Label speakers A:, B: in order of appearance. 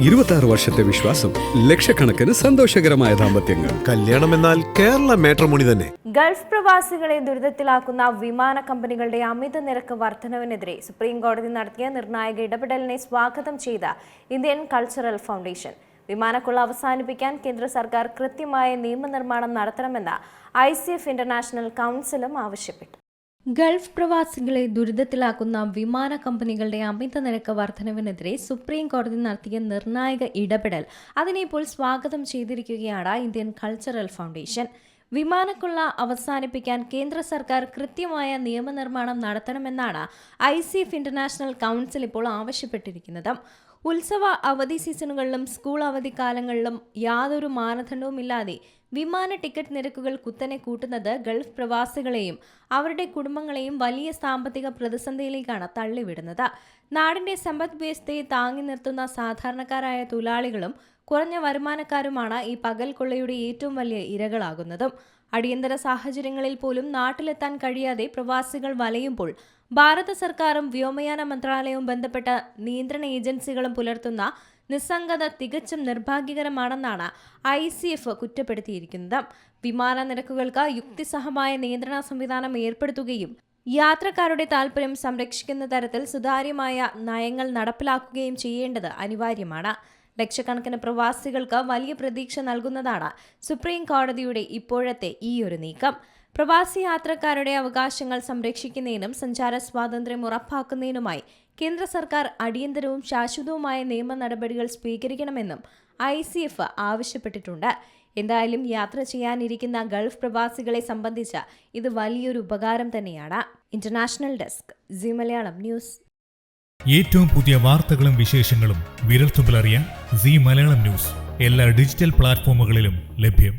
A: 26 വർഷത്തെ വിശ്വാസം, ലക്ഷക്കണക്കിന് സന്തോഷകരമായ ദാമ്പത്യങ്ങൾ.
B: കല്യാണം എന്നാൽ കേരള മാട്രിമോണി തന്നെ.
C: ഗൾഫ് പ്രവാസികളെ ദുരിതത്തിലാക്കുന്ന വിമാന കമ്പനികളുടെ അമിത നിരക്ക് വർധനവിനെതിരെ സുപ്രീം കോടതി നടത്തിയ നിർണായക ഇടപെടലിനെ സ്വാഗതം ചെയ്ത ഇന്ത്യൻ കൾച്ചറൽ ഫൗണ്ടേഷൻ. വിമാനക്കൊള്ള അവസാനിപ്പിക്കാൻ കേന്ദ്ര സർക്കാർ കൃത്യമായ നിയമനിർമ്മാണം നടത്തണമെന്ന് ICF ഇന്റർനാഷണൽ കൗൺസിലും ആവശ്യപ്പെട്ടു. ഗൾഫ് പ്രവാസികളെ ദുരിതത്തിലാക്കുന്ന വിമാന കമ്പനികളുടെ അമിത നിരക്ക് വർധനവിനെതിരെ സുപ്രീം കോടതി നടത്തിയ നിർണായക ഇടപെടൽ അതിനിപ്പോൾ സ്വാഗതം ചെയ്തിരിക്കുകയാണ് ഇന്ത്യൻ കൾച്ചറൽ ഫൗണ്ടേഷൻ. വിമാനക്കൊള്ള അവസാനിപ്പിക്കാൻ കേന്ദ്ര സർക്കാർ കൃത്യമായ നിയമനിർമ്മാണം നടത്തണമെന്നാണ് ICF ഇന്റർനാഷണൽ കൗൺസിൽ ഇപ്പോൾ ആവശ്യപ്പെട്ടിരിക്കുന്നത്. ഉത്സവ അവധി സീസണുകളിലും സ്കൂൾ അവധിക്കാലങ്ങളിലും യാതൊരു മാനദണ്ഡവുമില്ലാതെ വിമാന ടിക്കറ്റ് നിരക്കുകൾ കുത്തനെ കൂട്ടുന്നത് ഗൾഫ് പ്രവാസികളെയും അവരുടെ കുടുംബങ്ങളെയും വലിയ സാമ്പത്തിക പ്രതിസന്ധിയിലേക്കാണ് തള്ളിവിടുന്നത്. നാടിന്റെ സമ്പദ് വ്യവസ്ഥയെ താങ്ങി നിർത്തുന്ന സാധാരണക്കാരായ തൊഴിലാളികളും കുറഞ്ഞ വരുമാനക്കാരുമാണ് ഈ പകൽ കൊള്ളയുടെ ഏറ്റവും വലിയ ഇരകളാകുന്നതും. അടിയന്തര സാഹചര്യങ്ങളിൽ പോലും നാട്ടിലെത്താൻ കഴിയാതെ പ്രവാസികൾ വലയുമ്പോൾ ഭാരത സർക്കാരും വ്യോമയാന മന്ത്രാലയവും ബന്ധപ്പെട്ട നിയന്ത്രണ ഏജൻസികളും പുലർത്തുന്ന നിസ്സംഗത തികച്ചും നിർഭാഗ്യകരമാണെന്നാണ് ICF കുറ്റപ്പെടുത്തിയിരിക്കുന്നത്. വിമാന നിരക്കുകൾക്ക് യുക്തിസഹമായ നിയന്ത്രണ സംവിധാനം ഏർപ്പെടുത്തുകയും യാത്രക്കാരുടെ താൽപര്യം സംരക്ഷിക്കുന്ന തരത്തിൽ സുതാര്യമായ നയങ്ങൾ നടപ്പിലാക്കുകയും ചെയ്യേണ്ടത് അനിവാര്യമാണ്. ലക്ഷക്കണക്കിന് പ്രവാസികൾക്ക് വലിയ പ്രതീക്ഷ നൽകുന്നതാണ് സുപ്രീം കോടതിയുടെ ഇപ്പോഴത്തെ ഈയൊരു നീക്കം. പ്രവാസി യാത്രക്കാരുടെ അവകാശങ്ങൾ സംരക്ഷിക്കുന്നതിനും സഞ്ചാര സ്വാതന്ത്ര്യം ഉറപ്പാക്കുന്നതിനുമായി കേന്ദ്ര സർക്കാർ അടിയന്തരവും ശാശ്വതവുമായ നിയമ നടപടികൾ സ്വീകരിക്കണമെന്നും ICF ആവശ്യപ്പെട്ടിട്ടുണ്ട്. എന്തായാലും യാത്ര ചെയ്യാനിരിക്കുന്ന ഗൾഫ് പ്രവാസികളെ സംബന്ധിച്ച് ഇത് വലിയൊരു ഉപകാരം തന്നെയാണ്. International desk, Zee Malayalam News.
D: ഏറ്റവും പുതിയ വാർത്തകളും വിശേഷങ്ങളും വിരൽത്തുമ്പിലറിയാൻ സീ മലയാളം ന്യൂസ് എല്ലാ ഡിജിറ്റൽ പ്ലാറ്റ്ഫോമുകളിലും ലഭ്യം.